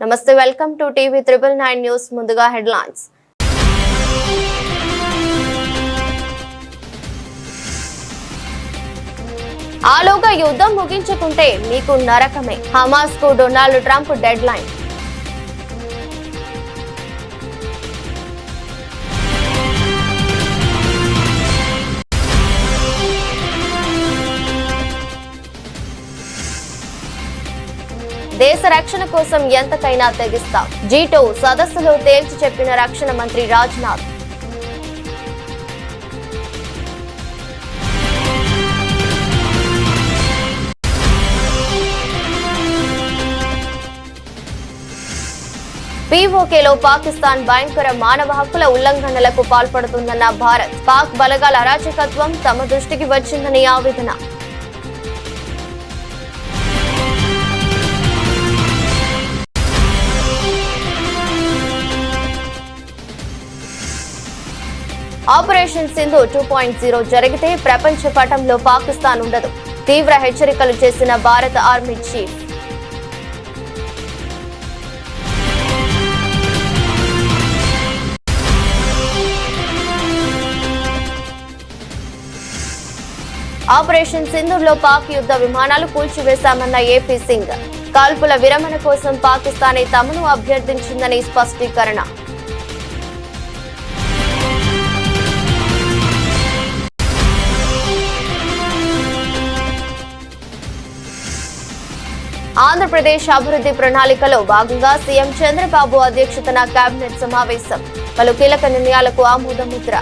నమస్తే, welcome to TV 999 news. ముందుగా headlines. ఆలోగా యుద్ధం ముగించుకుంటే మీకు నరకమే. హమాస్ కు డొనాల్డ్ ట్రంప్ డెడ్ లైన్. దేశ రక్షణ కోసం ఎంతకైనా తెగిస్తాం. G2 సదస్సులో తేల్చి చెప్పిన రక్షణ మంత్రి రాజ్నాథ్. POKలో పాకిస్తాన్ భయంకర మానవ హక్కుల ఉల్లంఘనలకు పాల్పడుతుందన్న భారత్. పాక్ బలగాల అరాచకత్వం తమ దృష్టికి వచ్చిందని ఆవేదన. ఆపరేషన్ సింధు 2.0 జరిగితే ప్రపంచ పటంలో పాకిస్తాన్ ఉండదు. తీవ్ర హెచ్చరికలు చేసిన భారత ఆర్మీ చీఫ్. ఆపరేషన్ సింధూర్లో పాక్ యుద్ధ విమానాలు కూల్చివేశామన్న ఏపీ సింగ్. కాల్పుల విరమణ కోసం పాకిస్తానే తమను అభ్యర్థించిందని స్పష్టీకరణ. ఆంధ్రప్రదేశ్ అభివృద్ధి ప్రణాళికలో భాగంగా సీఎం చంద్రబాబు అధ్యక్షతన కేబినెట్ సమావేశం. పలు కీలక నిర్ణయాలకు ఆమోద ముద్ర.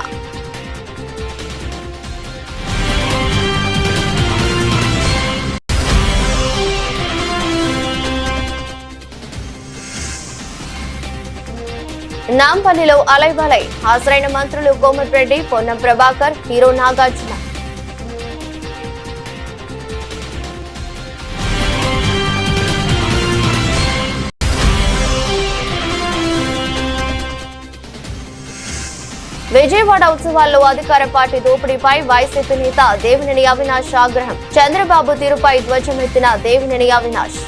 నాంపల్లిలో అలైబలై హాజరైన మంత్రులు కోమటిరెడ్డి, పొన్నం ప్రభాకర్, హీరో నాగార్జున. విజయవాడ ఉత్సవాల్లో అధికార పార్టీ దోపిడీపై వైసీపీ నేత దేవినేని అవినాష్ ఆగ్రహం. చంద్రబాబు తీరుపై ధ్వజమెత్తిన దేవినేని అవినాష్.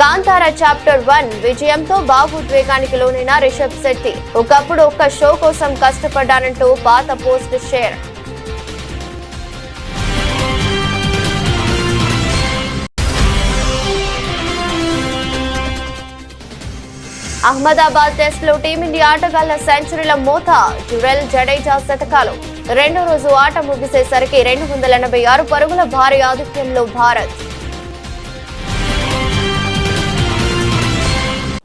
కాంతార చాప్టర్ 1 విజయంతో భావోద్వేగానికి లోనైన రిషబ్ శెట్టి. ఒకప్పుడు ఒక్క షో కోసం కష్టపడ్డానంటూ పాత పోస్ట్ షేర్. అహ్మదాబాద్ టెస్ట్ లో టీమిండియా ఆటగాళ్ల సెంచరీల మోత. జురెల్, జడేజా శతకాలు. రెండో రోజు ఆట ముగిసేసరికి 286 పరుగుల భారీ ఆధిక్యంలో భారత్.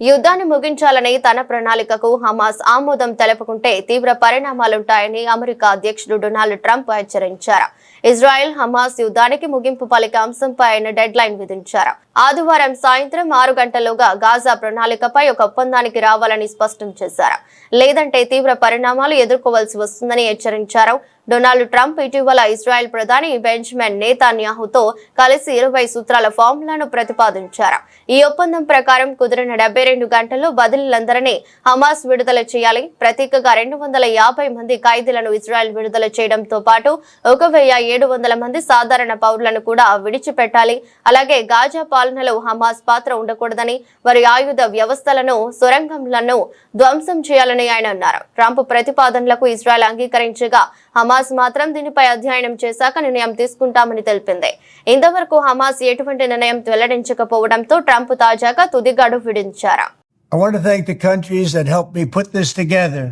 యుద్ధాన్ని ముగించాలని తన ప్రణాళికకు హమాస్ ఆమోదం తెలుపుకుంటే తీవ్ర పరిణామాలుంటాయని అమెరికా అధ్యక్షుడు డొనాల్డ్ ట్రంప్ హెచ్చరించారు. ఇజ్రాయెల్ హమాస్ యుద్ధానికి ముగింపు పలికే అంశంపై ఆయన డెడ్ లైన్ విధించారు. ఆదివారం సాయంత్రం 6 గంటల్లోగా గాజా ప్రణాళికపై ఒక ఒప్పందానికి రావాలని స్పష్టం చేశారు. లేదంటే తీవ్ర పరిణామాలు ఎదుర్కోవాల్సి వస్తుందని హెచ్చరించారు. డొనాల్డ్ ట్రంప్ ఇటీవల ఇజ్రాయెల్ ప్రధాని బెంజమిన్ నెతన్యాహుతో కలిసి 20 సూత్రాల ఫార్ములాను ప్రతిపాదించారు. ఈ ఒప్పందం ప్రకారం కుదిరిన 72 గంటల్లో బదిలీలందరినీ హమాస్ విడుదల చేయాలి. ప్రత్యేకంగా 250 మంది ఖైదీలను ఇజ్రాయెల్ విడుదల చేయడంతో పాటు 1700 మంది సాధారణ పౌరులను కూడా విడిచిపెట్టాలి. అలాగే గాజా పాలనలో హమాస్ పాత్ర ఉండకూడదని, వారి ఆయుధ వ్యవస్థలను, సొరంగంలను ధ్వంసం చేయాలని ఆయన అన్నారు. ట్రంప్ ప్రతిపాదనలకు ఇజ్రాయెల్ అంగీకరించగా హమాస్ మాత్రం దీనిపై అధ్యయనం చేశాక నిర్ణయం తీసుకుంటామని తెలిపింది. ఇంతవరకు హమాస్ ఎటువంటి నిర్ణయం వెల్లడించకపోవడంతో ట్రంప్ తాజాగా తుది గడువు విధించారు. I want to thank the countries that helped me put this together.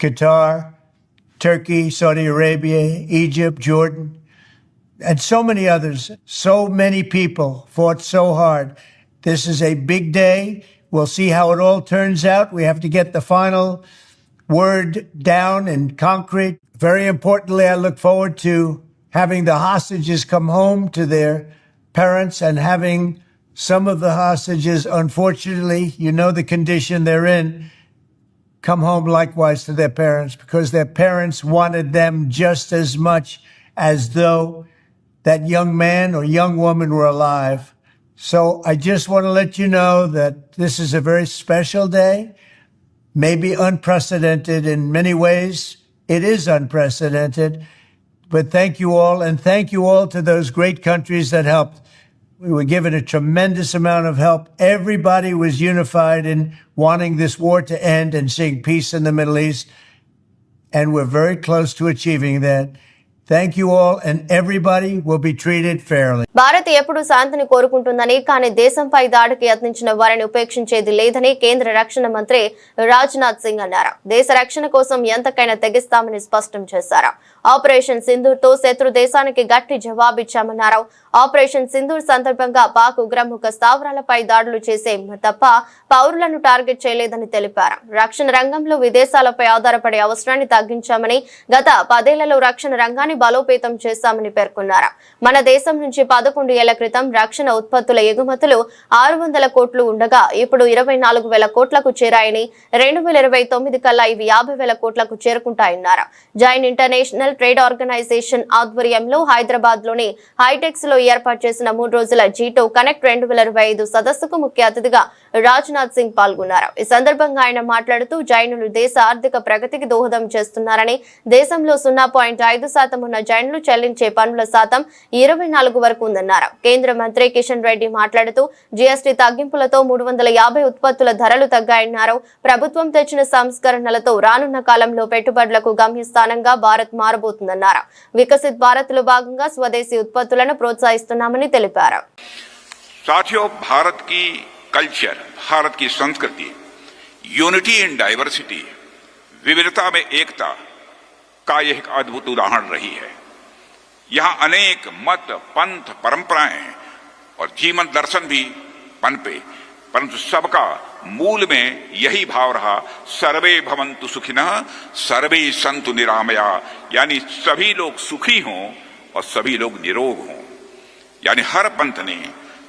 Qatar, Turkey, Saudi Arabia, Egypt, Jordan, and so many others. So many people fought so hard. This is a big day. We'll see how it all turns out. We have to get the final word down in concrete. Very importantly, I look forward to having the hostages come home to their parents and having some of the hostages, unfortunately, you know the condition they're in, come home likewise to their parents, because their parents wanted them just as much as though that young man or young woman were alive. So I just want to let you know that this is a very special day. maybe unprecedented in many ways. It is unprecedented. But thank you all, and thank you all to those great countries that helped. We were given a tremendous amount of help. Everybody was unified in wanting this war to end and seeing peace in the Middle East. And we're very close to achieving that. Thank you all, and everybody will be treated fairly. Bharat ఎప్పుడు శాంతిని కోరుకుంటుందని, కానీ దేశంపై దాడికి యత్నించిన వారిని ఉపేక్షించేది లేదని కేంద్ర రక్షణ మంత్రి రాజ్నాథ్ సింగ్ అన్నారు. దేశ రక్షణ కోసం ఎంతకైనా తెగిస్తామని స్పష్టం చేశారు. ఆపరేషన్ సింధూర్ తో శత్రు దేశానికి గట్టి జవాబిచ్చామన్నారు. ఆపరేషన్ సింధూర్ సందర్భంగా పాక్ ఉగ్రముఖ స్థావరాలపై దాడులు చేసే తప్ప పౌరులను టార్గెట్ చేయలేదని తెలిపారు. రక్షణ రంగంలో విదేశాలపై ఆధారపడే అవసరాన్ని తగ్గించామని, గత 10 ఏళ్లలో రక్షణ రంగాన్ని బలోపేతం చేశామని పేర్కొన్నారు. మన దేశం నుంచి 11 ఏళ్ల క్రితం రక్షణ ఉత్పత్తుల ఎగుమతులు 600 కోట్లు ఉండగా ఇప్పుడు 24,000 కోట్లకు చేరాయని, 2029 కల్లా ఇవి 50,000 కోట్లకు చేరుకుంటాయన్నారు. జైన్ ఇంటర్నేషనల్ ట్రేడ్ ఆర్గనైజేషన్ ఆధ్వర్యంలో హైదరాబాద్ లోని హైటెక్స్ లో ఏర్పాటు చేసిన 3 రోజుల G2 కనెక్ట్ 2025 సదస్సుకు ముఖ్య అతిథిగా రాజ్నాథ్ సింగ్ పాల్గొన్నారు. ఈ సందర్భంగా ఆయన మాట్లాడుతూ జైనులు దేశ ఆర్థిక ప్రగతికి దోహదం చేస్తున్నారని, దేశంలో 0.5% ఉన్న జైనులు చెల్లించే పన్నుల శాతం 24 వరకు ఉందన్నారు. కేంద్ర మంత్రి కిషన్ రెడ్డి మాట్లాడుతూ జీఎస్టీ తగ్గింపులతో 350 ఉత్పత్తుల ధరలు తగ్గాయన్నారు. ప్రభుత్వం తెచ్చిన సంస్కరణలతో రానున్న కాలంలో పెట్టుబడులకు గమ్యస్థానంగా భారత్ మారబోతుందన్నారు. వికసిత్ భారత్ లో భాగంగా స్వదేశీ ఉత్పత్తులను ప్రోత్సహిస్తున్నామని తెలిపారు. साथियों, भारत की कल्चर, भारत की संस्कृति यूनिटी इन डाइवर्सिटी, विविधता में एकता का यह एक अद्भुत उदाहरण रही है. यहाँ अनेक मत, पंथ, परंपराएं और जीवन दर्शन भी पनपे, परंतु सबका मूल में यही भाव रहा, सर्वे भवन्तु सुखिनः सर्वे सन्तु निरामया, यानी सभी लोग सुखी हों और सभी लोग निरोग हों. यानी हर पंथ ने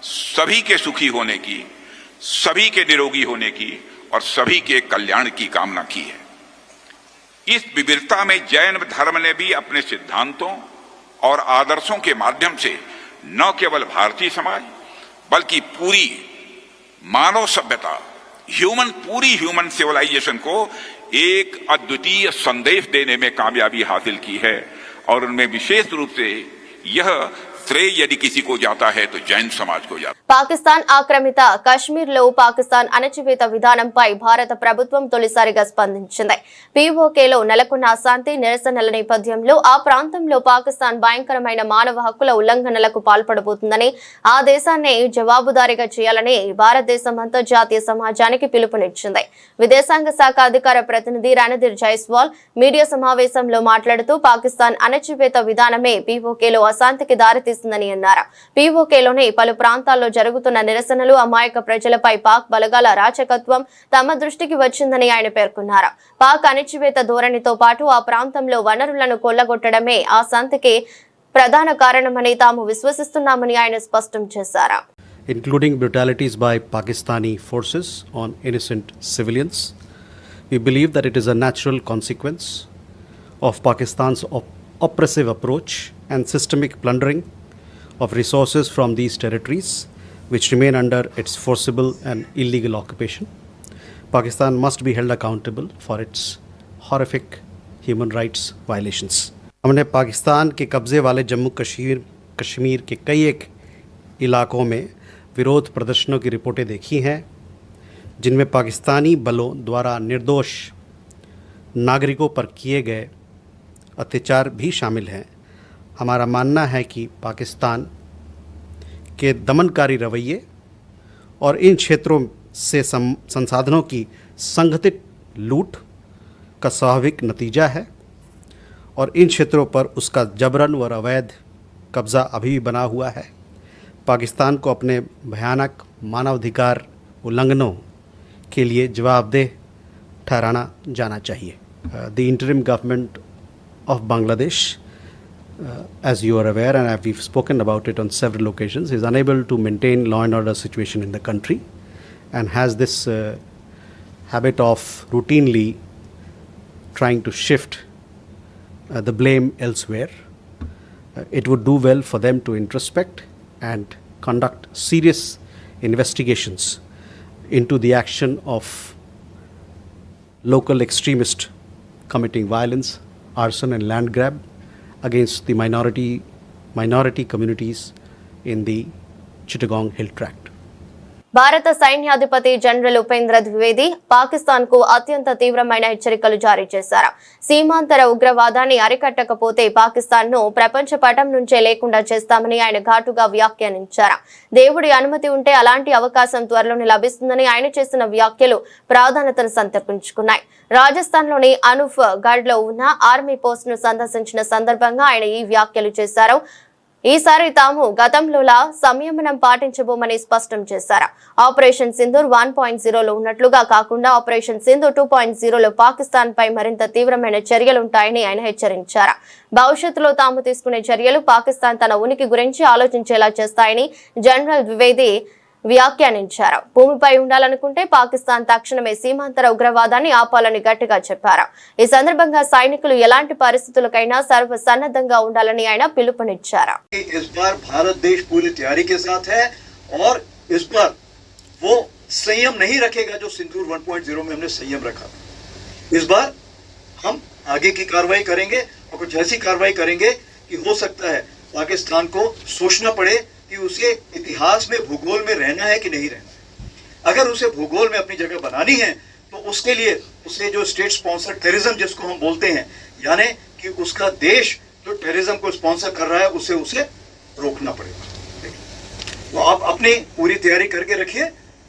सभी के सुखी होने की, सभी के निरोगी होने की और सभी के कल्याण की कामना की है. इस विविधता में जैन धर्म ने भी अपने सिद्धांतों और आदर्शों के माध्यम से न केवल भारतीय समाज बल्कि पूरी मानव सभ्यता, पूरी ह्यूमन सिविलाइजेशन को एक अद्वितीय संदेश देने में कामयाबी हासिल की है. और उनमें विशेष रूप से यह श्रेय यदि किसी को जाता है तो जैन समाज को जाता है. పాకిస్తాన్ ఆక్రమిత కశ్మీర్ లో పాకిస్తాన్ అణచివేత విధానంపై భారత ప్రభుత్వం తొలిసారిగా స్పందించింది. పీఓకేలో నెలకొన్న అశాంతి నిరసనల నేపథ్యంలో ఆ ప్రాంతంలో పాకిస్తాన్ భయంకరమైన మానవ హక్కుల ఉల్లంఘనలకు పాల్పడబోతుందని, ఆ దేశాన్ని జవాబుదారీగా చేయాలని భారతదేశం అంతర్జాతీయ సమాజానికి పిలుపునిచ్చింది. విదేశాంగ శాఖ అధికార ప్రతినిధి రణధీర్ జైస్వాల్ మీడియా సమావేశంలో మాట్లాడుతూ పాకిస్తాన్ అణచివేత విధానమే పీఓకేలో అశాంతికి దారితీస్తుందని అన్నారు. పీఓకేలోని పలు ప్రాంతాల్లో జరుగుతున్న నిరసనలు, అమాయక ప్రజలపై పాక్ బలగాల అరాచకత్వం తమ దృష్టికి వచ్చిందని ఆయన పేర్కొన్నారు. పాక్ అణచివేత ధోరణితో పాటు ఆ ప్రాంతంలో వనరులను కొల్లగొట్టడమే ఆ శాంతికి ప్రధాన కారణమని తాము విశ్వసిస్తున్నామని ఆయన స్పష్టం చేశారు. Including brutalities by Pakistani forces on innocent civilians, we believe that it is a natural consequence of Pakistan's oppressive approach and systemic plundering of resources from these territories which remain under its forcible and illegal occupation. Pakistan must be held accountable for its horrific human rights violations. हमने पाकिस्तान के कब्ज़े वाले जम्मू कश्मीर के कई एक इलाकों में विरोध प्रदर्शनों की रिपोर्टें देखी हैं, जिनमें पाकिस्तानी बलों द्वारा निर्दोष नागरिकों पर किए गए अत्याचार भी शामिल हैं. हमारा मानना है कि पाकिस्तान के दमनकारी रवैये और इन क्षेत्रों से संसाधनों की संगठित लूट का स्वाभाविक नतीजा है और इन क्षेत्रों पर उसका जबरन व अवैध कब्ज़ा अभी भी बना हुआ है. पाकिस्तान को अपने भयानक मानवाधिकार उल्लंघनों के लिए जवाबदेह ठहराना जाना चाहिए. The interim government of Bangladesh, as you are aware and we've spoken about it on several occasions, is unable to maintain law and order situation in the country and has this habit of routinely trying to shift the blame elsewhere. It would do well for them to introspect and conduct serious investigations into the action of local extremist committing violence, arson and land grab against the minority communities in the Chittagong Hill Tract. భారత సైన్యాధిపతి general Upendra Dwivedi Pakistan కు అత్యంత తీవ్రమైన హెచ్చరికలు జారీ చేశారు. సీమాంతర ఉగ్రవాదాన్ని అరికట్టకపోతే పాకిస్తాన్ ను ప్రపంచ పటం నుంచే లేకుండా చేస్తామని ఆయన ఘాటుగా వ్యాఖ్యానించారు. దేవుడి అనుమతి ఉంటే అలాంటి అవకాశం త్వరలోనే లభిస్తుందని ఆయన చేసిన వ్యాఖ్యలు ప్రాధాన్యతను సంతరించుకున్నాయి. రాజస్థాన్ లోని అనూప్ గఢ్ లో ఉన్న ఆర్మీ పోస్ట్ ను సందర్శించిన సందర్భంగా ఆయన ఈ వ్యాఖ్యలు చేశారు. ఈసారి తాము గతంలోలా సంయమనం పాటించబోమని స్పష్టం చేశారు. ఆపరేషన్ సింధూర్ 1.0లో ఉన్నట్లుగా కాకుండా ఆపరేషన్ సింధు 2.0లో పాకిస్తాన్ పై మరింత తీవ్రమైన చర్యలుంటాయని ఆయన హెచ్చరించారు. భవిష్యత్తులో తాము తీసుకునే చర్యలు పాకిస్తాన్ తన ఉనికి గురించి ఆలోచించేలా చేస్తాయని జనరల్ ద్వివేది వ్యాఖ్యానించారు. భూమిపై ఉండాలనుకుంటే పాకిస్తాన్ తక్షణమే సీమాంతర ఉగ్రవాదాన్ని ఆపాలని గట్టిగా చెప్పారు. ఈ సందర్భంగా సైనికులు ఎలాంటి పరిస్థితులకైనా సర్వసన్నద్ధంగా ఉండాలని ఆయన పిలుపునిచ్చారు. इस बार भारत देश पूरी तैयारी के साथ है और इस बार वो संयम नहीं रखेगा जो सिंदूर 1.0 में हमने संयम रखा. इस बार हम आगे की कार्रवाई करेंगे और कुछ ऐसी कार्रवाई करेंगे कि हो सकता है पाकिस्तान को सोचना पड़े कि उसे इतिहास में भूगोल में रहना है कि नहीं रहना है. अगर उसे भूगोल में अपनी जगह बनानी है तो उसके लिए उसे जो स्टेट स्पॉन्सर टेररिज्म जिसको हम बोलते हैं, यानी कि उसका देश जो टेररिज्म को स्पॉन्सर कर रहा है उसे रोकना पड़ेगा. तो आप अपनी पूरी तैयारी करके रखिए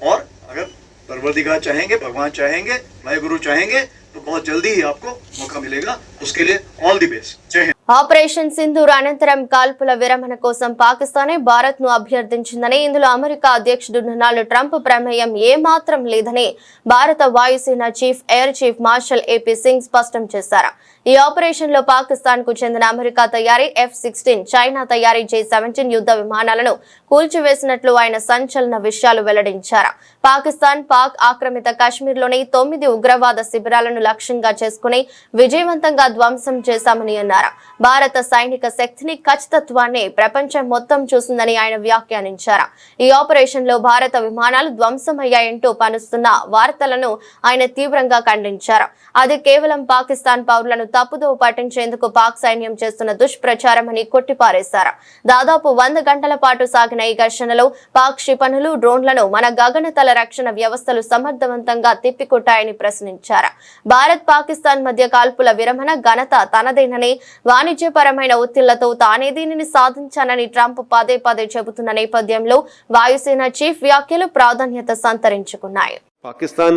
और अगर परवरदिगार चाहेंगे, भगवान चाहेंगे, वाहिगुरु चाहेंगे तो बहुत जल्दी ही आपको मौका मिलेगा. उसके लिए ऑल द बेस्ट. जय हिंद. ఆపరేషన్ సింధూర్ అనంతరం కాల్పుల విరమణ కోసం పాకిస్తానే భారత్ ను అభ్యర్థించిందని, ఇందులో అమెరికా అధ్యక్షుడు డొనాల్డ్ ట్రంప్ ప్రమేయం ఏమాత్రం లేదని భారత వాయుసేన chief air chief marshal AP Singh స్పష్టం చేశారు. ఈ ఆపరేషన్ లో పాకిస్తాన్ కు చెందిన అమెరికా తయారీ F-16, చైనా తయారీ J-17 యుద్ధ విమానాలను కూల్చివేసినట్లు ఆయన సంచలన విషయాలు వెల్లడించారు. పాకిస్తాన్ పాక్ ఆక్రమిత కాశ్మీర్ లోని 9 ఉగ్రవాద శిబిరాలను లక్ష్యంగా చేసుకుని విజయవంతంగా ధ్వంసం చేశామని అన్నారు. భారత సైనిక శక్తిని, ఖచ్చితత్వాన్ని ప్రపంచం మొత్తం చూసిందని ఆయన వ్యాఖ్యానించారు. ఈ ఆపరేషన్ లో భారత విమానాలు ధ్వంసమయ్యాయంటూ పనుస్తున్న వార్తలను ఆయన తీవ్రంగా ఖండించారు. అది కేవలం పాకిస్తాన్ పౌరులను తప్పుదోవ పట్టించేందుకు పాక్ సైన్యం చేస్తున్న దుష్ప్రచారమని కొట్టిపారేశారు. దాదాపు 100 గంటల పాటు సాగిన ఈ ఘర్షణలో పాక్ క్షిపణులు, డ్రోన్లను మన గగనతల రక్షణ వ్యవస్థలు సమర్థవంతంగా తిప్పికొట్టాయని ప్రశ్నించారు. భారత్ పాకిస్తాన్ మధ్య కాల్పుల విరమణ ఘనత తనదేనని, వాణిజ్యపరమైన ఒత్తిళ్లతో తానే దీనిని సాధించానని ట్రంప్ పదే పదే చెబుతున్న నేపథ్యంలో వాయుసేన చీఫ్ వ్యాఖ్యలు ప్రాధాన్యత సంతరించుకున్నాయి. Pakistan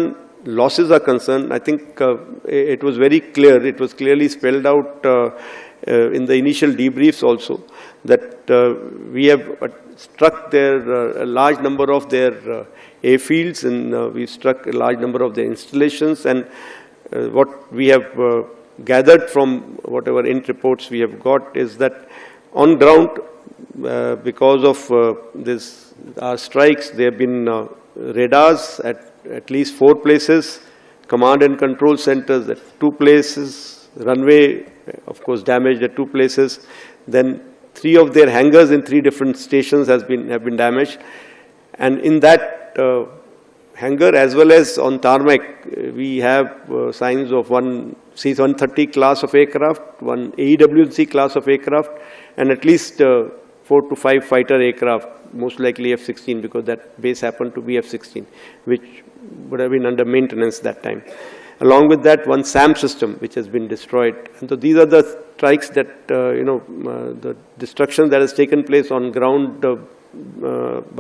losses are concerned, I think it was very clear, it was clearly spelled out in the initial debriefs also that we have struck a large number of their airfields and we've struck a large number of their installations, and what we have gathered from whatever int reports we have got is that on ground because of our strikes there have been radars at least 4 places, command and control centers at 2 places, runway of course damaged at 2 places, then 3 of their hangars in 3 different stations have been damaged, and in that hangar as well as on tarmac we have signs of one C-130 class of aircraft, one AEW&C class of aircraft, and at least 4 to 5 fighter aircraft, most likely F-16 because that base happened to be F-16, which would have been under maintenance that time. Along with that, one SAM system which has been destroyed. And so these are the strikes that, the destruction that has taken place on ground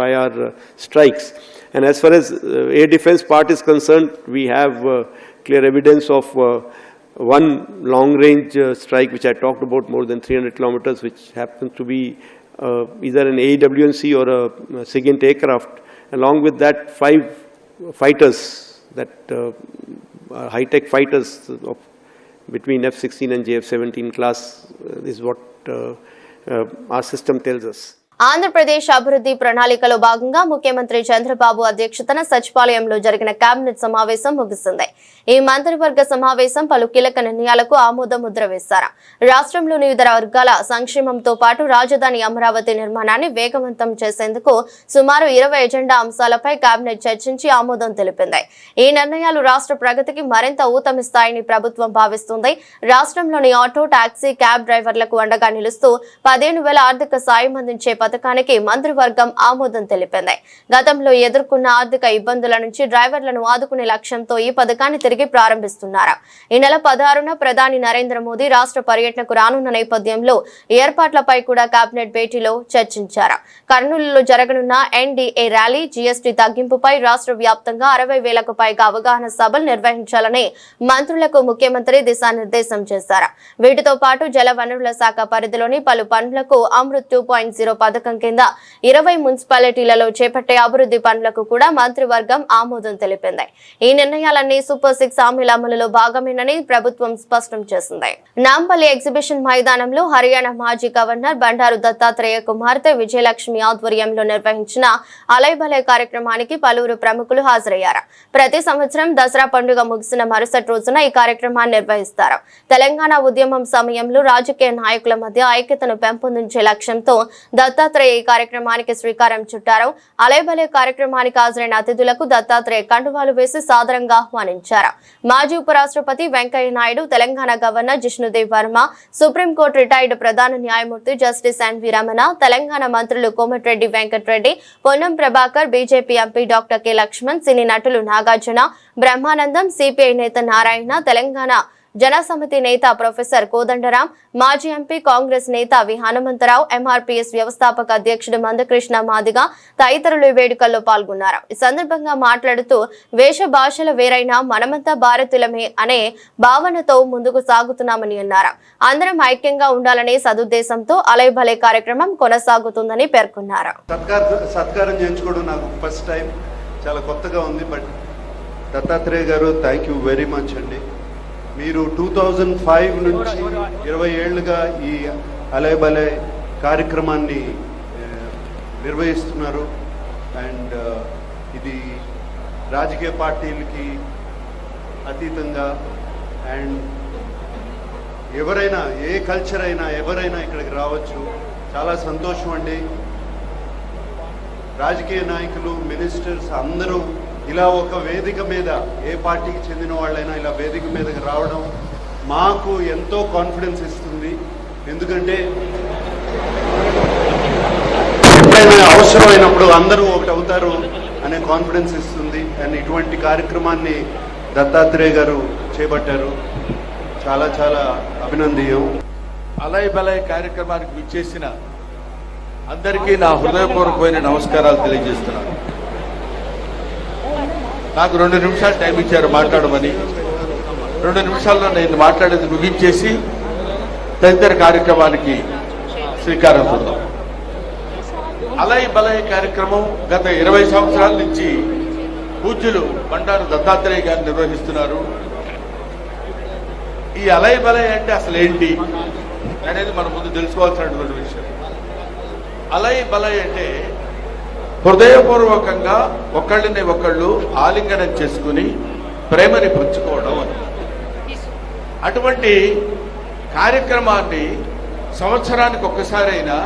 by our strikes. And as far as air defense part is concerned, we have clear evidence of one long-range strike which I talked about, more than 300 kilometers, which happens to be either an AEW&C or a SIGINT aircraft. Along with that, 5 fighters that are high-tech fighters of between F-16 and JF-17 class is what our system tells us. Andhra Pradesh అభివృద్ధి ప్రణాళికలో భాగంగా ముఖ్యమంత్రి చంద్రబాబు అధ్యక్షతన సచివాలయంలో జరిగిన cabinet సమావేశం ముగిసింది. ఈ మంత్రివర్గ సమావేశం పలు కీలక నిర్ణయాలకు ఆమోద ముద్ర వేశారు. రాష్ట్రంలోని వివిధ వర్గాల సంక్షేమంతో పాటు రాజధాని అమరావతి నిర్మాణాన్ని వేగవంతం చేసేందుకు సుమారు 20 ఎజెండా అంశాలపై కేబినెట్ చర్చించి ఆమోదం తెలిపింది. ఈ నిర్ణయాలు రాష్ట్ర ప్రగతికి మరింత ఊతమిస్తాయని ప్రభుత్వం భావిస్తుంది. రాష్ట్రంలోని ఆటో, టాక్సీ, క్యాబ్ డ్రైవర్లకు అండగా నిలుస్తూ 15,000 ఆర్థిక సాయం అందించే పథకానికి మంత్రివర్గం ఆమోదం తెలిపింది. గతంలో ఎదుర్కొన్న ఆర్థిక ఇబ్బందుల నుంచి డ్రైవర్లను ఆదుకునే లక్ష్యంతో ఈ పథకాన్ని తిరిగి ప్రారంభిస్తున్నారు. ఈ నెల 16న ప్రధాని నరేంద్ర మోదీ రాష్ట్ర పర్యటనకు రానున్న నేపథ్యంలో ఏర్పాట్లపై కూడా కేబినెట్ భేటీలో చర్చించారు. కర్నూలులో జరగనున్న ఎన్డీఏ ర్యాలీ, జీఎస్టీ తగ్గింపుపై రాష్ట్ర వ్యాప్తంగా 60,000కు పైగా అవగాహన సభలు నిర్వహించాలని మంత్రులకు ముఖ్యమంత్రి దిశానిర్దేశం చేశారు. వీటితో పాటు జల వనరుల శాఖ పరిధిలోని పలు పనులకు అమృత్ 2.0 పథకం కింద 20 మున్సిపాలిటీలలో చేపట్టే అభివృద్ధి పనులకు కూడా మంత్రివర్గం ఆమోదం తెలిపింది. ఈ నిర్ణయాలన్నీ సూపర్ 6 హామీల అమలులో భాగమేనని ప్రభుత్వం స్పష్టం చేసింది. నాంపల్లి ఎగ్జిబిషన్ మైదానంలో హర్యానా మాజీ గవర్నర్ బండారు దత్తాత్రేయ కుమార్తె విజయలక్ష్మి ఆధ్వర్యంలో నిర్వహించిన అలైబలై కార్యక్రమానికి పలువురు ప్రముఖులు హాజరయ్యారు. ప్రతి సంవత్సరం దసరా పండుగ ముగిసిన మరుసటి రోజున ఈ కార్యక్రమాన్ని నిర్వహిస్తారు. తెలంగాణ ఉద్యమం సమయంలో రాజకీయ నాయకుల మధ్య ఐక్యతను పెంపొందించే లక్ష్యంతో దత్తాత్రేయ ఈ కార్యక్రమానికి శ్రీకారం చుట్టారు. అలైబలై కార్యక్రమానికి హాజరైన అతిథులకు దత్తాత్రేయ కండువాలు వేసి సాదరంగా ఆహ్వానించారు. మాజీ ఉపరాష్ట్రపతి Venkaiah Naidu, Telangana governor Jishnudev Varma, supreme court retired ప్రధాన న్యాయమూర్తి జస్టిస్ ఎన్వి రమణ, తెలంగాణ మంత్రులు Komatireddy Venkatreddy, Ponnam Prabhakar, BJP MP doctor K Laxman, సినీ నటులు నాగార్జున, బ్రహ్మానందం, సిపిఐ నేత నారాయణ, తెలంగాణ జనసమితి నేత ప్రొఫెసర్ కోదండరాం, మాజీ ఎంపీ కాంగ్రెస్ నేత వి హనుమంతరావు, ఎంఆర్పీఎస్ వ్యవస్థాపక అధ్యక్షుడు మందకృష్ణ మాదిగ తదితరులు ఈ వేడుకల్లో పాల్గొన్నారు. ఈ సందర్భంగా మాట్లాడుతూ వేష భాషల వేరైనా మనమంతా భారతీయులమే అనే భావనతో ముందుకు సాగుతున్నామని అన్నారు. అందరం ఐక్యంగా ఉండాలనే సదుద్దేశంతో అలైబలై కార్యక్రమం కొనసాగుతుందని పేర్కొన్నారు. సత్కారం చేయించుకోవడం నాకు ఫస్ట్ టైం, చాలా కొత్తగా ఉంది. బట్ దత్తాత్రేయ గారు థ్యాంక్ యూ వెరీ మచ్ అండి. మీరు 2005 నుంచి 20 ఏళ్లుగా ఈ అలైబలై కార్యక్రమాన్ని నిర్వహిస్తున్నారు. అండ్ ఇది రాజకీయ పార్టీలకి అతీతంగా అండ్ ఎవరైనా, ఏ కల్చర్ అయినా ఎవరైనా ఇక్కడికి రావచ్చు. చాలా సంతోషం అండి. రాజకీయ నాయకులు, మినిస్టర్స్ అందరూ ఇలా ఒక వేదిక మీద, ఏ పార్టీకి చెందిన వాళ్ళైనా ఇలా వేదిక మీదకి రావడం మాకు ఎంతో కాన్ఫిడెన్స్ ఇస్తుంది. ఎందుకంటే ఎప్పుడైనా అవసరమైనప్పుడు అందరూ ఒకటి అవుతారు అనే కాన్ఫిడెన్స్ ఇస్తుంది. అండ్ ఇటువంటి కార్యక్రమాన్ని దత్తాత్రేయ గారు చేపట్టారు. చాలా చాలా అభినందనీయం. అలైబలై కార్యక్రమానికి విచ్చేసిన అందరికీ నా హృదయపూర్వకమైన నమస్కారాలు తెలియజేస్తున్నాను. నాకు 2 నిమిషాలు టైం ఇచ్చారు మాట్లాడమని. 2 నిమిషాల్లో నేను మాట్లాడేది ముగించేసి తదితర కార్యక్రమానికి శ్రీకారం చుడదాం. అలైబలై కార్యక్రమం గత 20 సంవత్సరాల నుంచి పూజ్యులు బండారు దత్తాత్రేయ గారు నిర్వహిస్తున్నారు. ఈ అలైబలై అంటే అసలు ఏంటి అనేది మనం ముందు తెలుసుకోవాల్సినటువంటి విషయం. అలైబలై అంటే హృదయపూర్వకంగా ఒకళ్ళని ఒకళ్ళు ఆలింగనం చేసుకుని ప్రేమని పంచుకోవడం అని. అటువంటి కార్యక్రమాన్ని సంవత్సరానికి ఒక్కసారైనా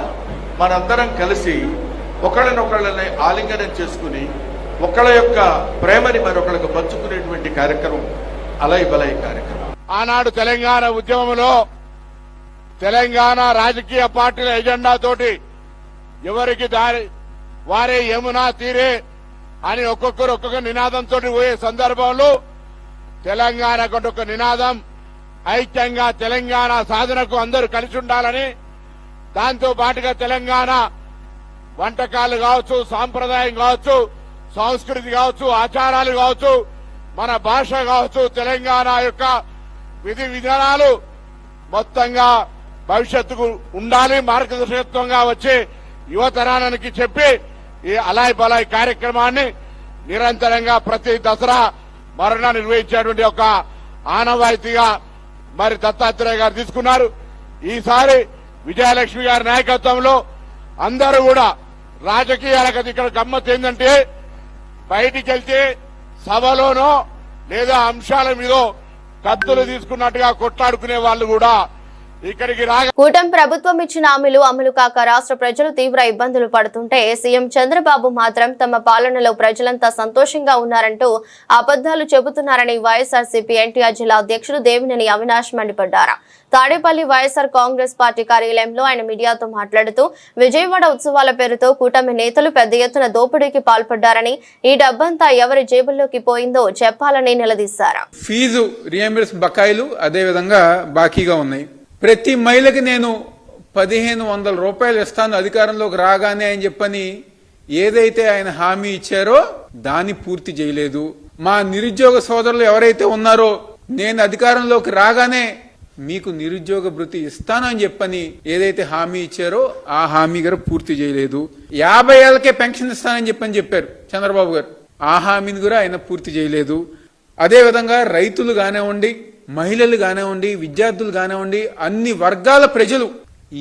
మనందరం కలిసి ఒకళ్ళనొకళ్ళని ఆలింగనం చేసుకుని ఒకళ్ళ యొక్క ప్రేమని మరొకళ్ళకు పంచుకునేటువంటి కార్యక్రమం అలైబలై కార్యక్రమం. ఆనాడు తెలంగాణ ఉద్యమంలో తెలంగాణ రాజకీయ పార్టీల ఎజెండాతోటి ఎవరికి దారి వారే యమునా తీరే అని ఒక్కొక్కరు ఒక్కొక్క నినాదంతో పోయే సందర్భంలో తెలంగాణకు ఒక నినాదం, ఐక్యంగా తెలంగాణ సాధనకు అందరూ కలిసి ఉండాలని, దాంతో పాటుగా తెలంగాణ వంటకాలు కావచ్చు, సాంప్రదాయం కావచ్చు, సంస్కృతి కావచ్చు, ఆచారాలు కావచ్చు, మన భాష కావచ్చు, తెలంగాణ యొక్క విధి విధానాలు మొత్తంగా భవిష్యత్తుకు ఉండాలి, మార్గదర్శకత్వంగా వచ్చే యువతరానికి చెప్పి ఈ అలైబలై కార్యక్రమాన్ని నిరంతరంగా ప్రతి దసరా మరణ నిర్వహించేటువంటి ఒక ఆనవాయితీగా మరి దత్తాత్రేయ గారు తీసుకున్నారు. ఈసారి విజయలక్ష్మి గారి నాయకత్వంలో అందరూ కూడా రాజకీయాలకు ఇక్కడ గమ్మత్ ఏంటంటే బయటికి వెళ్తే సభలోనో లేదా అంశాల మీద కత్తులు తీసుకున్నట్టుగా కొట్లాడుకునే వాళ్ళు కూడా ఇక్కడికి కూటమి ప్రభుత్వం ఇచ్చిన హామీలు అమలు కాక రాష్ట్ర ప్రజలు తీవ్ర ఇబ్బందులు పడుతుంటే సీఎం చంద్రబాబు మాత్రం తమ పాలనలో ప్రజలంతా సంతోషంగా ఉన్నారంటూ అబద్దాలు చెబుతున్నారని వైఎస్ఆర్సీపీ ఎన్టీఆర్ జిల్లా అధ్యక్షుడు దేవినేని అవినాష్ మండిపడ్డారు. తాడేపల్లి వైఎస్ఆర్ కాంగ్రెస్ పార్టీ కార్యాలయంలో ఆయన మీడియాతో మాట్లాడుతూ విజయవాడ ఉత్సవాల పేరుతో కూటమి నేతలు పెద్ద ఎత్తున దోపిడీకి పాల్పడ్డారని, ఈ డబ్బంతా ఎవరి జేబుల్లోకి పోయిందో చెప్పాలని నిలదీశారు. ఫీజు రియంబర్స్ బకాయిలు అదే విధంగా బాకీగా ఉన్నాయి. ప్రతి మహిళకి నేను 1500 రూపాయలు ఇస్తాను అధికారంలోకి రాగానే అని చెప్పని ఏదైతే ఆయన హామీ ఇచ్చారో దాన్ని పూర్తి చేయలేదు. మా నిరుద్యోగ సోదరులు ఎవరైతే ఉన్నారో నేను అధికారంలోకి రాగానే మీకు నిరుద్యోగ భృతి ఇస్తాను అని చెప్పని ఏదైతే హామీ ఇచ్చారో ఆ హామీ గారు పూర్తి చేయలేదు. 50 ఏళ్లకే పెన్షన్ ఇస్తానని చెప్పారు చంద్రబాబు గారు. ఆ హామీని కూడా ఆయన పూర్తి చేయలేదు. అదేవిధంగా రైతులు కానివ్వండి, మహిళలు కానివ్వండి, విద్యార్థులు కానివ్వండి, అన్ని వర్గాల ప్రజలు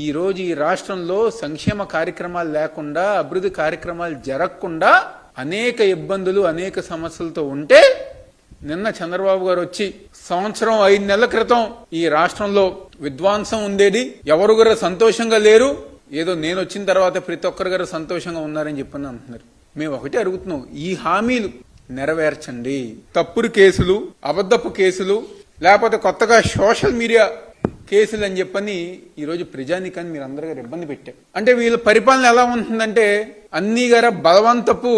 ఈ రోజు ఈ రాష్ట్రంలో సంక్షేమ కార్యక్రమాలు లేకుండా, అభివృద్ధి కార్యక్రమాలు జరగకుండా అనేక ఇబ్బందులు, అనేక సమస్యలతో ఉంటే నిన్న చంద్రబాబు గారు వచ్చి సంవత్సరం 5 నెలల క్రితం ఈ రాష్ట్రంలో విధ్వంసం ఉండేది, ఎవరు కూడా సంతోషంగా లేరు, ఏదో నేను వచ్చిన తర్వాత ప్రతి ఒక్కరు గారు సంతోషంగా ఉన్నారని చెప్పని అంటున్నారు. మేము ఒకటే అడుగుతున్నాం, ఈ హామీలు నెరవేర్చండి. తప్పుడు కేసులు, అబద్ధపు కేసులు, లేకపోతే కొత్తగా సోషల్ మీడియా కేసులు అని చెప్పని ఈరోజు ప్రజానికాన్ని మీరు అందరూ గారు ఇబ్బంది పెట్టారు. అంటే వీళ్ళ పరిపాలన ఎలా ఉంటుందంటే అన్ని గార బలవంతపు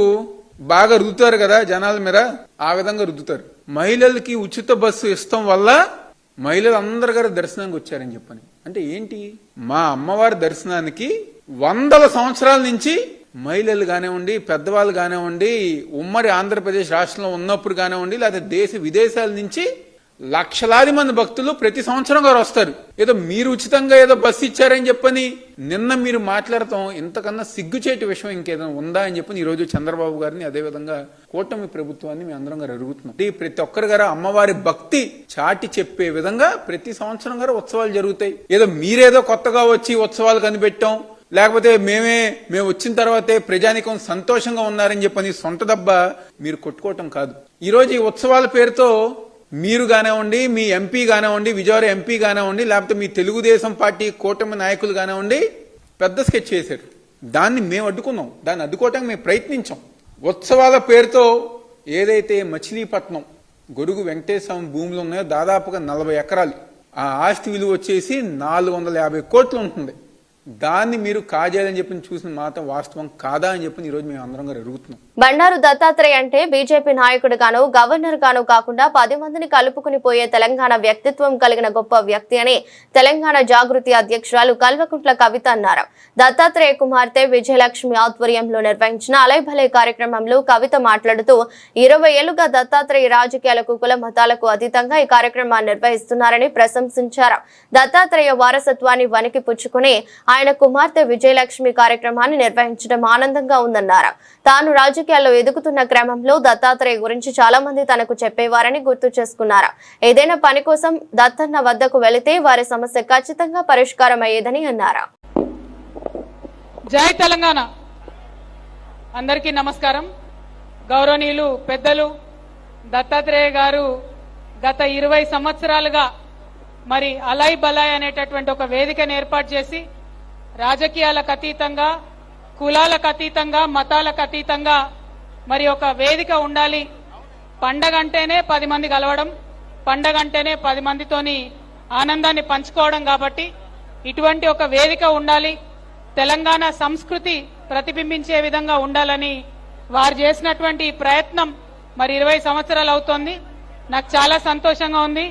బాగా రుద్దుతారు కదా జనాల మీద, ఆ విధంగా రుద్దుతారు. మహిళలకి ఉచిత బస్సు ఇష్టం వల్ల మహిళలు అందరు గారు దర్శనానికి వచ్చారని చెప్పని. అంటే ఏంటి, మా అమ్మవారి దర్శనానికి 100 సంవత్సరాల నుంచి మహిళలు కానివ్వండి, పెద్దవాళ్ళు కానివ్వండి, ఉమ్మడి ఆంధ్రప్రదేశ్ రాష్ట్రంలో ఉన్నప్పుడు కానివ్వండి, లేదా దేశ విదేశాల నుంచి లక్షలాది మంది భక్తులు ప్రతి సంవత్సరం గారు వస్తారు. ఏదో మీరు ఉచితంగా ఏదో బస్సు ఇచ్చారని చెప్పని నిన్న మీరు మాట్లాడతాం ఇంతకన్నా సిగ్గుచేటి విషయం ఇంకేదైనా ఉందా అని చెప్పని ఈ రోజు చంద్రబాబు గారిని, అదేవిధంగా కూటమి ప్రభుత్వాన్ని మేము అందరం గారు అడుగుతున్నాం. ప్రతి ఒక్కరి గారు అమ్మవారి భక్తి చాటి చెప్పే విధంగా ప్రతి సంవత్సరం గారు ఉత్సవాలు జరుగుతాయి. ఏదో మీరేదో కొత్తగా వచ్చి ఉత్సవాలు కనిపెట్టాం, లేకపోతే మేము వచ్చిన తర్వాతే ప్రజానికం సంతోషంగా ఉన్నారని చెప్పని సొంత దెబ్బ మీరు కొట్టుకోవటం కాదు. ఈ రోజు ఈ ఉత్సవాల పేరుతో మీరు కానివ్వండి, మీ ఎంపీ కానివ్వండి, విజయవాడ ఎంపీ కానివ్వండి, లేకపోతే మీ తెలుగుదేశం పార్టీ కూటమి నాయకులు కానివ్వండి పెద్ద స్కెచ్ చేశారు. దాన్ని మేము అడ్డుకున్నాం, దాన్ని అడ్డుకోవటానికి మేము ప్రయత్నించాం. ఉత్సవాల పేరుతో ఏదైతే మచిలీపట్నం గొడుగు వెంకటేశ్వర భూములు ఉన్నాయో దాదాపుగా 40 ఎకరాలు, ఆ ఆస్తి విలువ వచ్చేసి 450 కోట్లు ఉంటుంది. దాన్ని మీరు కాజేయాలని చెప్పి చూసిన మాత్రం వాస్తవం కాదా అని చెప్పి ఈ రోజు మేము అందరం గారు అడుగుతున్నాం. బండారు దత్తాత్రేయ అంటే బీజేపీ నాయకుడు గాను, గవర్నర్ గాను కాకుండా 10 మందిని కలుపుకుని పోయే తెలంగాణ వ్యక్తిత్వం కలిగిన గొప్ప వ్యక్తి అని తెలంగాణ జాగృతి అధ్యక్షురాలు కల్వకుంట్ల కవిత అన్నారు. దత్తాత్రేయ కుమార్తె విజయలక్ష్మి ఆధ్వర్యంలో నిర్వహించిన అలైభలే కార్యక్రమంలో కవిత మాట్లాడుతూ 20 ఏళ్లుగా దత్తాత్రేయ రాజకీయాలకు, కుల మతాలకు అతీతంగా ఈ కార్యక్రమాన్ని నిర్వహిస్తున్నారని ప్రశంసించారు. దత్తాత్రేయ వారసత్వాన్ని వనికి పుచ్చుకుని ఆయన కుమార్తె విజయలక్ష్మి కార్యక్రమాన్ని నిర్వహించడం ఆనందంగా ఉందన్నారు. తాను రాజకీయాల్లో ఎదుగుతున్న క్రమంలో దత్తాత్రేయ గురించి చాలా మంది తనకు చెప్పేవారని గుర్తు చేసుకున్నారు. ఏదైనా పని కోసం దత్తన్న వద్దకు వెళితే వారి సమస్య ఖచ్చితంగా పరిష్కారం అయ్యేదని అన్నారు. జై తెలంగాణ. అందరికీ నమస్కారం. గౌరవనీయులు పెద్దలు దత్తాత్రేయ గారు గత 20 సంవత్సరాలుగా మరి అలై బలాయ్ అనేటటువంటి ఒక వేదికను ఏర్పాటు చేసి రాజకీయాలకు అతీతంగా, కులాలకు అతీతంగా, మతాలకు అతీతంగా మరి ఒక వేదిక ఉండాలి. పండగ అంటేనే 10 మంది కలవడం, పండగ అంటేనే 10 మందితోని ఆనందాన్ని పంచుకోవడం. కాబట్టి ఇటువంటి ఒక వేదిక ఉండాలి, తెలంగాణ సంస్కృతి ప్రతిబింబించే విధంగా ఉండాలని వారు చేసినటువంటి ప్రయత్నం మరి 20 సంవత్సరాలు అవుతోంది. నాకు చాలా సంతోషంగా ఉంది.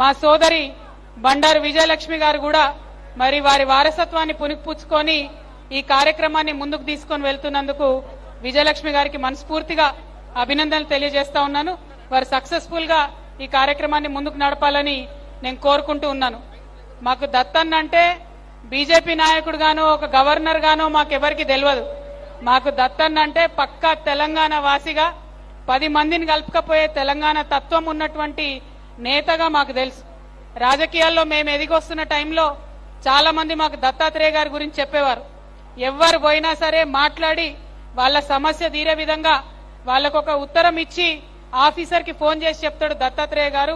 మా సోదరి బండారు విజయలక్ష్మి గారు కూడా మరి వారి వారసత్వాన్ని పునిపుచ్చుకొని ఈ కార్యక్రమాన్ని ముందుకు తీసుకొని వెళ్తున్నందుకు విజయలక్ష్మి గారికి మనస్ఫూర్తిగా అభినందనలు తెలియజేస్తా ఉన్నాను. వారు సక్సెస్ఫుల్ గా ఈ కార్యక్రమాన్ని ముందుకు నడపాలని నేను కోరుకుంటూ ఉన్నాను. మాకు దత్తన్న అంటే బీజేపీ నాయకుడు గానో, ఒక గవర్నర్ గానో మాకెవరికి తెలియదు. మాకు దత్తన్న అంటే పక్కా తెలంగాణ వాసిగా 10 మందిని కలుపుకపోయే తెలంగాణ తత్వం ఉన్నటువంటి నేతగా మాకు తెలుసు. రాజకీయాల్లో మేము ఎదిగొస్తున్న టైంలో చాలా మంది మాకు దత్తాత్రేయ గారి గురించి చెప్పేవారు. ఎవ్వరు పోయినా సరే మాట్లాడి వాళ్ళ సమస్య తీరే విధంగా వాళ్ళకు ఒక ఉత్తరం ఇచ్చి ఆఫీసర్ కి ఫోన్ చేసి చెప్తాడు దత్తాత్రేయ గారు.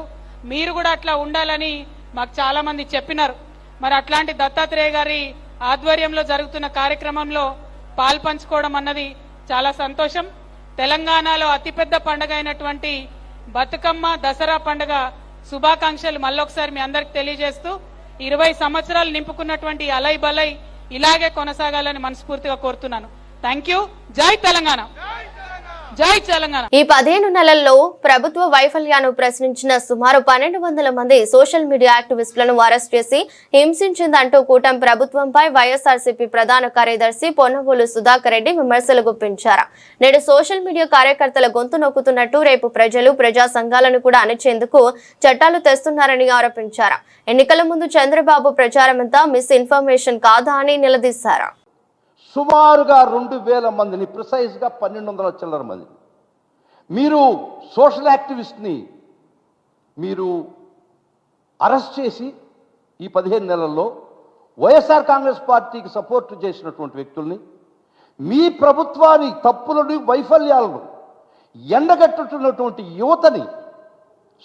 మీరు కూడా అట్లా ఉండాలని మాకు చాలా మంది చెప్పినారు. మరి అట్లాంటి దత్తాత్రేయ గారి ఆధ్వర్యంలో జరుగుతున్న కార్యక్రమంలో పాల్పంచుకోవడం అన్నది చాలా సంతోషం. తెలంగాణలో అతిపెద్ద పండుగ అయినటువంటి బతుకమ్మ దసరా పండుగ శుభాకాంక్షలు మళ్ళొకసారి మీ అందరికి తెలియజేస్తూ 20 సంవత్సరాలు నింపుకున్నటువంటి అలై బలై ఇలాగే కొనసాగాలని మనస్ఫూర్తిగా కోరుతున్నాను. Thank you. జై తెలంగాణ, జై తెలంగాణ. ఈ 15 నెలల్లో ప్రభుత్వ వైఫల్యాన్ని ప్రశ్నించిన సుమారు 1200 మంది సోషల్ మీడియా యాక్టివిస్టులను అరెస్ట్ చేసి హింసించిందంటూ కూటమి ప్రభుత్వంపై వైఎస్ఆర్సీపీ ప్రధాన కార్యదర్శి పొన్నవోలు సుధాకర్ రెడ్డి విమర్శలు గుప్పించారు. నేడు సోషల్ మీడియా కార్యకర్తల గొంతు నొక్కుతున్నట్టు రేపు ప్రజలు ప్రజా సంఘాలను కూడా అణిచేందుకు చట్టాలు తెస్తున్నారని ఆరోపించారు. ఎన్నికల ముందు చంద్రబాబు ప్రచారమంతా మిస్ ఇన్ఫర్మేషన్ కాదా అని నిలదీశారు. సుమారుగా 2000 మందిని, ప్రిసైజ్గా 1200 చిల్లర మంది మీరు సోషల్ యాక్టివిస్ట్ని మీరు అరెస్ట్ చేసి ఈ 15 నెలల్లో వైఎస్ఆర్ కాంగ్రెస్ పార్టీకి సపోర్ట్ చేసినటువంటి వ్యక్తుల్ని, మీ ప్రభుత్వాన్ని తప్పులను వైఫల్యాలను ఎండగట్టుతున్నటువంటి యువతని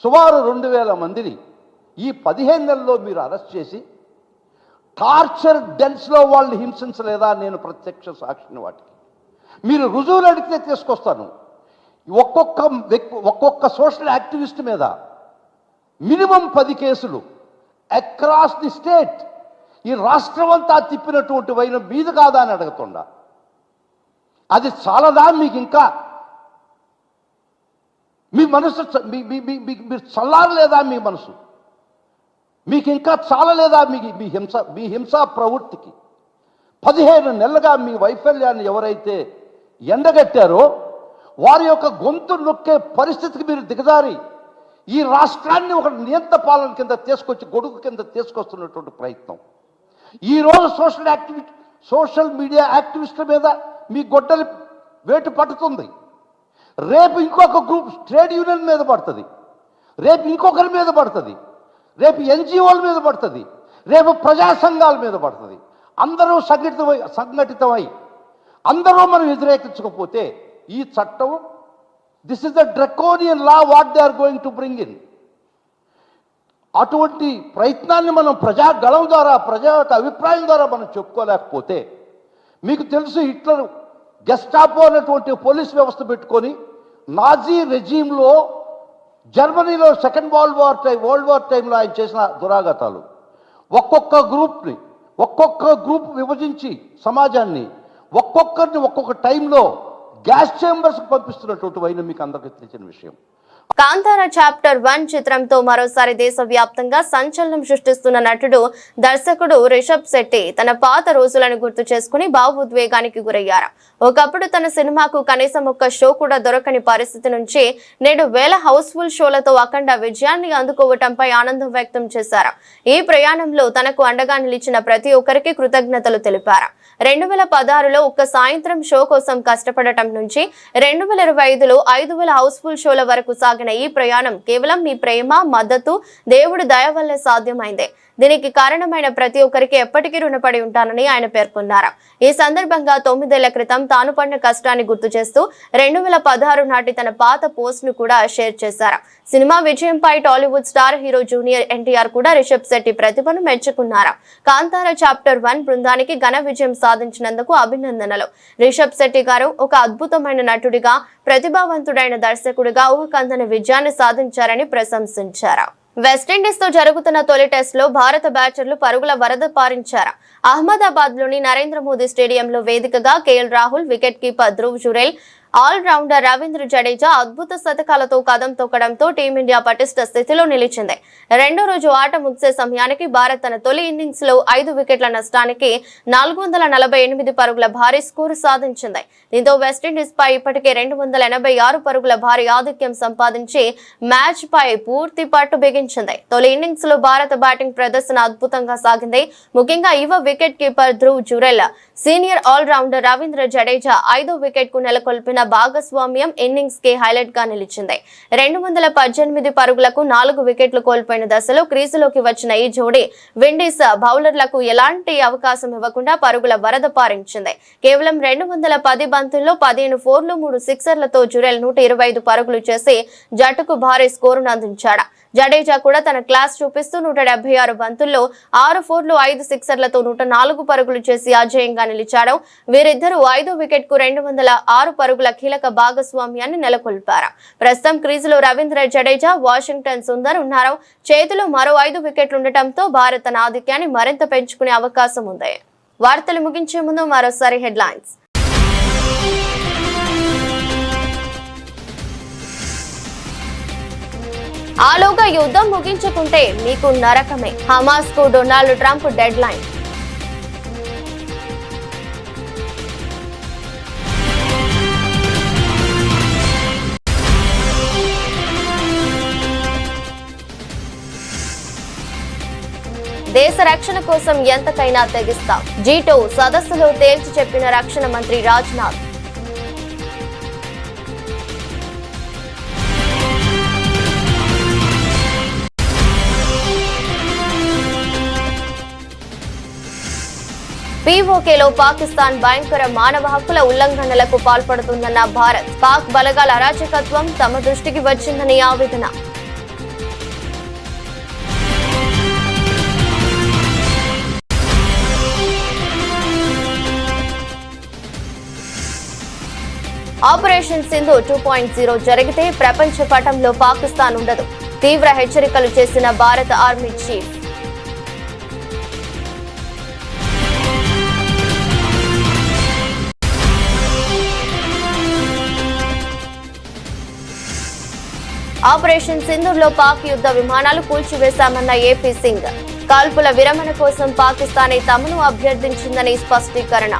సుమారు 2000 మందిని ఈ 15 నెలల్లో మీరు అరెస్ట్ చేసి టార్చర్ డెన్స్లో వాళ్ళని హింసించలేదా? నేను ప్రత్యక్ష సాక్షిని. వాటికి మీరు రుజువులు అడిగితే తీసుకొస్తాను. ఒక్కొక్క సోషల్ యాక్టివిస్ట్ మీద మినిమం 10 కేసులు అక్రాస్ ది స్టేట్, ఈ రాష్ట్రం అంతా తిప్పినటువంటి వైన మీద కాదా అని అడుగుతుండా. అది చాలదా మీకు? ఇంకా మీ మనసు మీరు చల్లారలేదా? మీ మనసు మీకు ఇంకా చాలలేదా? మీ హింసా ప్రవృత్తికి 15 నెలలుగా మీ వైఫల్యాన్ని ఎవరైతే ఎండగట్టారో వారి యొక్క గొంతు నొక్కే పరిస్థితికి మీరు దిగజారి ఈ రాష్ట్రాన్ని ఒక నియంత పాలన కింద తీసుకొచ్చి గొడుగు కింద తీసుకొస్తున్నటువంటి ప్రయత్నం. ఈరోజు సోషల్ మీడియా యాక్టివిస్టుల మీద మీ గొడ్డలి వేటు పట్టుతుంది. రేపు ఇంకొక గ్రూప్ ట్రేడ్ యూనియన్ మీద పడుతుంది, రేపు ఇంకొకరి మీద పడుతుంది, రేపు ఎన్జిఓల మీద పడుతుంది, రేపు ప్రజా సంఘాల మీద పడుతుంది. అందరూ సంఘటితమై అందరూ మనం వ్యతిరేకించకపోతే ఈ చట్టం, this is the draconian law what they are going to bring in. అటువంటి ప్రయత్నాన్ని మనం ప్రజాగళం ద్వారా, ప్రజా యొక్క అభిప్రాయం ద్వారా మనం చెప్పుకోలేకపోతే, మీకు తెలుసు హిట్లర్ గెస్టాపో అనేటువంటి పోలీస్ వ్యవస్థ పెట్టుకొని నాజీ రెజీమ్లో జర్మనీలో సెకండ్ వరల్డ్ వార్ టైంలో ఆయన చేసిన దురాఘాతాలు, ఒక్కొక్క గ్రూప్ విభజించి సమాజాన్ని ఒక్కొక్కరిని ఒక్కొక్క టైంలో గ్యాస్ చేంబర్స్ పంపిస్తున్నటువంటి వైన మీకు అందరికీ తెలిసిన విషయం. కాంతార చాప్టర్ 1 చిత్రంతో మరోసారి దేశవ్యాప్తంగా సంచలనం సృష్టిస్తున్న నటుడు దర్శకుడు రిషబ్ శెట్టి తన పాత రోజులను గుర్తు చేసుకుని భావోద్వేగానికి గురయ్యారు. ఒకప్పుడు తన సినిమాకు కనీసం ఒక్క షో కూడా దొరకని పరిస్థితి నుంచి నేడు వేల హౌస్ఫుల్ షోలతో అఖండ విజయాన్ని అందుకోవటంపై ఆనందం వ్యక్తం చేశారు. ఈ ప్రయాణంలో తనకు అండగా నిలిచిన ప్రతి ఒక్కరికి కృతజ్ఞతలు తెలిపారు. 2016లో ఒక్క సాయంత్రం షో కోసం కష్టపడటం నుంచి 2025లో 5000 హౌస్ఫుల్ షోల వరకు సాగిన ఈ ప్రయాణం కేవలం మీ ప్రేమ, మద్దతు, దేవుడి దయ వల్లే సాధ్యమైందే. దీనికి కారణమైన ప్రతి ఒక్కరికి ఎప్పటికీ రుణపడి ఉంటానని ఆయన పేర్కొన్నారు. ఈ సందర్భంగా 9 ఏళ్ల క్రితం తాను పడిన కష్టాన్ని గుర్తు చేస్తూ 2016 నాటి తన పాత పోస్ట్ ను కూడా షేర్ చేశారు. సినిమా విజయంపై Tollywood star hero junior NTR కూడా రిషబ్ శెట్టి ప్రతిభను మెచ్చుకున్నారు. కాంతార చాప్టర్ 1 బృందానికి ఘన విజయం సాధించినందుకు అభినందనలు. రిషబ్ శెట్టి గారు ఒక అద్భుతమైన నటుడిగా, ప్రతిభావంతుడైన దర్శకుడిగా ఊహకందని విజయాన్ని సాధించారని ప్రశంసించారు. వెస్టిండీస్ తో జరుగుతున్న తొలి టెస్ట్ లో భారత బ్యాటర్లు పరుగుల వరద పారించారు. అహ్మదాబాద్ లోని నరేంద్ర మోదీ స్టేడియంలో వేదికగా KL Rahul, wicket keeper Dhruv Jurel, all rounder Ravindra Jadeja అద్భుత శతకాలతో కదం తొక్కడంతో టీమిండియా పటిష్ట స్థితిలో నిలిచింది. రెండో రోజు ఆట ముగిసే సమయానికి భారత్ తన తొలి ఇన్నింగ్స్ లో 5 వికెట్ల నష్టానికి 448 పరుగుల భారీ స్కోరు సాధించింది. దీంతో వెస్టిండీస్ పై ఇప్పటికే 286 పరుగుల భారీ ఆధిక్యం సంపాదించి మ్యాచ్ పై పూర్తి పట్టు బిగించింది. తొలి ఇన్నింగ్స్ లో భారత బ్యాటింగ్ ప్రదర్శన అద్భుతంగా సాగింది. ముఖ్యంగా యువ wicket keeper Dhruv Jurel, senior all rounder Ravindra Jadeja 5వ వికెట్ కు నెలకొల్పిన భాగస్వామ్యం ఇన్నింగ్స్ కి హైలైట్ గా నిలిచింది. 218 పరుగులకు 4 వికెట్లు కోల్పోయిన దశలో క్రీజులోకి వచ్చిన ఈ జోడీ విండీస్ బౌలర్లకు ఎలాంటి అవకాశం ఇవ్వకుండా పరుగుల వరద పారించింది. కేవలం 210 బంతుల్లో 15 4లు 3 సిక్సర్లతో జురెల్ 125 పరుగులు చేసి జట్టుకు భారీ స్కోరును అందించాడు. జడేజా కూడా తన క్లాస్ చూపిస్తూ 176 బంతుల్లో 6 4లు 5 సిక్సర్లతో 104 పరుగులు చేసి అజేయంగా నిలిచాడు. వీరిద్దరూ 5వ వికెట్ కు 206 పరుగుల కీలక భాగస్వామ్యాన్ని నెలకొల్పారు. ప్రస్తుతం క్రీజులో రవీంద్ర జడేజా, వాషింగ్టన్ సుందర్ ఉన్నారు. చేతిలో మరో 5 వికెట్లు ఉండటంతో భారత్ తన ఆధిక్యాన్ని మరింత పెంచుకునే అవకాశం ఉంది. వార్తలు ముగించే ముందు మరోసారి హెడ్లైన్స్. ఆలోగా యుద్ధం ముగించుకుంటే మీకు నరకమే. హమాస్ కు డొనాల్డ్ ట్రంప్ డెడ్ లైన్. దేశ రక్షణ కోసం ఎంతకైనా తెగిస్తాం. G2 సదస్సులో తేల్చి చెప్పిన రక్షణ మంత్రి రాజ్నాథ్. POKలో పాకిస్తాన్ భయంకర మానవ హక్కుల ఉల్లంఘనలకు పాల్పడుతుందన్న భారత్. పాక్ బలగాల అరాచకత్వం తమ దృష్టికి వచ్చిందని ఆవేదన. ఆపరేషన్ సింధు 2.0 జరిగితే ప్రపంచ పటంలో పాకిస్తాన్ ఉండదు. తీవ్ర హెచ్చరికలు చేసిన భారత ఆర్మీ చీఫ్. ఆపరేషన్ సింధూర్లో పాక్ యుద్ధ విమానాలు కూల్చివేశామన్న ఏపీ సింగ్. కాల్పుల విరమణ కోసం పాకిస్తానే తమను అభ్యర్థించిందని స్పష్టీకరణ.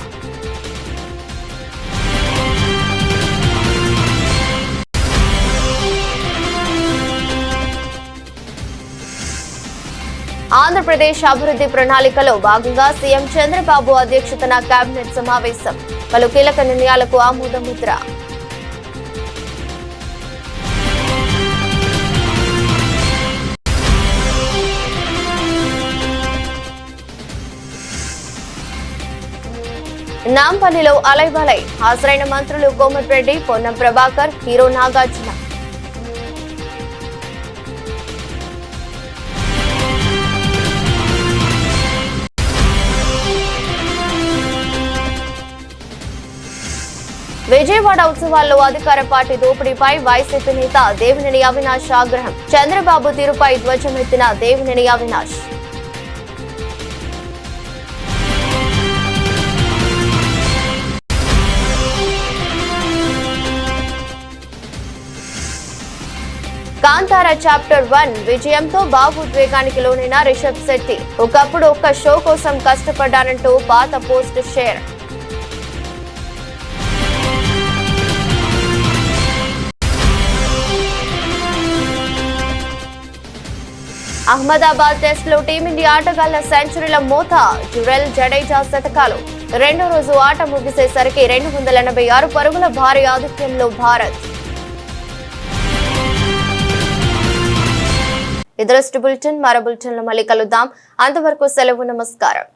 ఆంధ్రప్రదేశ్ అభివృద్ధి ప్రణాళికలో భాగంగా సీఎం చంద్రబాబు అధ్యక్షతన కేబినెట్ సమావేశం. పలు కీలక నిర్ణయాలకు ఆమోదముద్ర. నాంపల్లిలో అలైబలై హాజరైన మంత్రులు కోమటిరెడ్డి, పొన్నం ప్రభాకర్, హీరో నాగార్జున. విజయవాడ ఉత్సవాల్లో అధికార పార్టీ దోపిడీపై వైసీపీ నేత దేవినేని అవినాష్ ఆగ్రహం. చంద్రబాబు తీరుపై ధ్వజమెత్తిన దేవినేని అవినాష్. కాంతారా చాప్టర్ 1 విజయంతో భావోద్వేగానికి లోనైన రిషబ్ శెట్టి. ఒకప్పుడు ఒక్క షో కోసం కష్టపడ్డానంటూ పాత పోస్ట్ షేర్. అహ్మదాబాద్ టెస్ట్ లో టీమిండియా ఆటగాళ్ల సెంచరీల మోత. జురెల్, జడేజా శతకాలు. రెండో రోజు ఆట ముగిసేసరికి 286 పరుగుల భారీ ఆధిక్యంలో భారత్. ఇదరస్ట్ బులెటిన్. మరో బులెటిన్లో మళ్ళీ కలుద్దాం. అంతవరకు సెలవు. నమస్కారం.